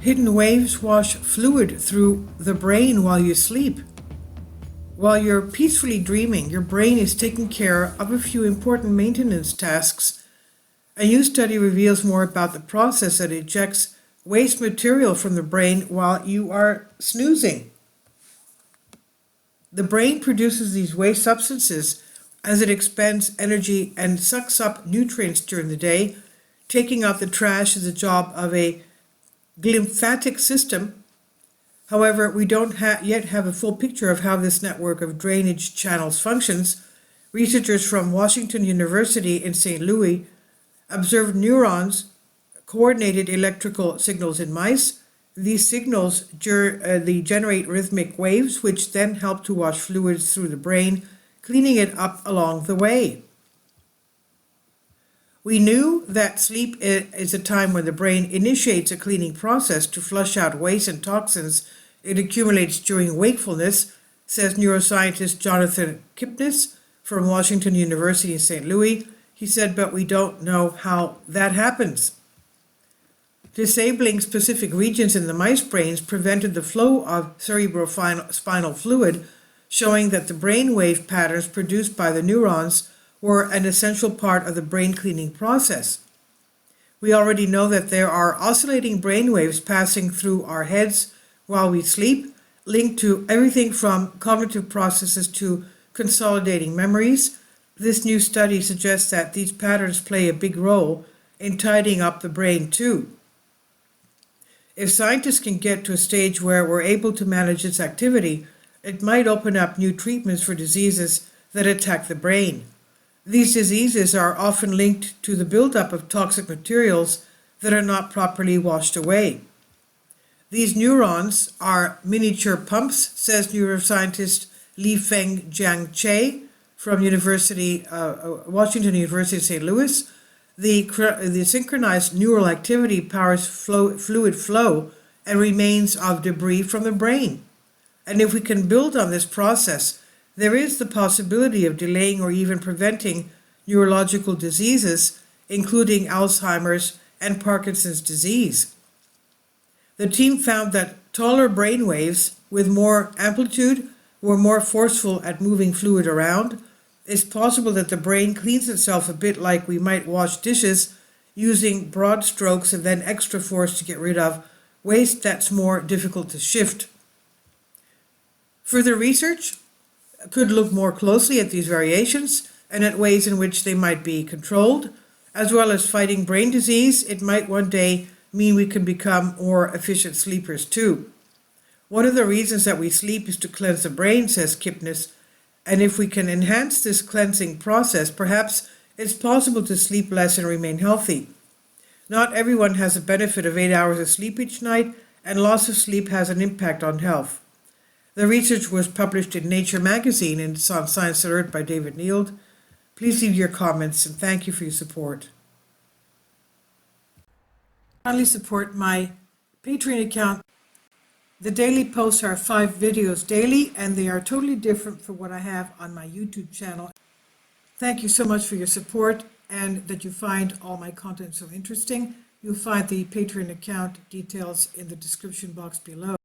Hidden waves wash fluid through the brain while you sleep. While you're peacefully dreaming, your brain is taking care of a few important maintenance tasks. A new study reveals more about the process that ejects waste material from the brain while you are snoozing. The brain produces these waste substances as it expends energy and sucks up nutrients during the day. Taking out the trash is the job of a glymphatic system. However, we don't yet have a full picture of how this network of drainage channels functions. Researchers from Washington University in St. Louis observed neurons coordinated electrical signals in mice. These signals generate rhythmic waves, which then help to wash fluids through the brain, cleaning it up along the way. We knew that sleep is a time when the brain initiates a cleaning process to flush out waste and toxins it accumulates during wakefulness, says neuroscientist Jonathan Kipnis from Washington University in St. Louis. He said, but we don't know how that happens. Disabling specific regions in the mice brains prevented the flow of cerebrospinal fluid, showing that the brainwave patterns produced by the neurons were an essential part of the brain cleaning process. We already know that there are oscillating brainwaves passing through our heads while we sleep, linked to everything from cognitive processes to consolidating memories. This new study suggests that these patterns play a big role in tidying up the brain too. If scientists can get to a stage where we're able to manage its activity, it might open up new treatments for diseases that attack the brain. These diseases are often linked to the buildup of toxic materials that are not properly washed away. These neurons are miniature pumps, says neuroscientist Li-Feng Jiang from Washington University, St. Louis. The synchronized neural activity powers fluid flow and remains of debris from the brain. And if we can build on this process, there is the possibility of delaying or even preventing neurological diseases, including Alzheimer's and Parkinson's disease. The team found that taller brain waves with more amplitude were more forceful at moving fluid around. It's possible that the brain cleans itself a bit like we might wash dishes, using broad strokes and then extra force to get rid of waste that's more difficult to shift. Further research could look more closely at these variations and at ways in which they might be controlled. As well as fighting brain disease, it might one day mean we can become more efficient sleepers too. One of the reasons that we sleep is to cleanse the brain, says Kipnis, and if we can enhance this cleansing process, perhaps it's possible to sleep less and remain healthy. Not everyone has the benefit of 8 hours of sleep each night, and loss of sleep has an impact on health. The research was published in Nature magazine and it's on Science Alert by David Neild. Please leave your comments and thank you for your support. Kindly support my Patreon account. The daily posts are 5 videos daily, and they are totally different from what I have on my YouTube channel. Thank you so much for your support and that you find all my content so interesting. You'll find the Patreon account details in the description box below.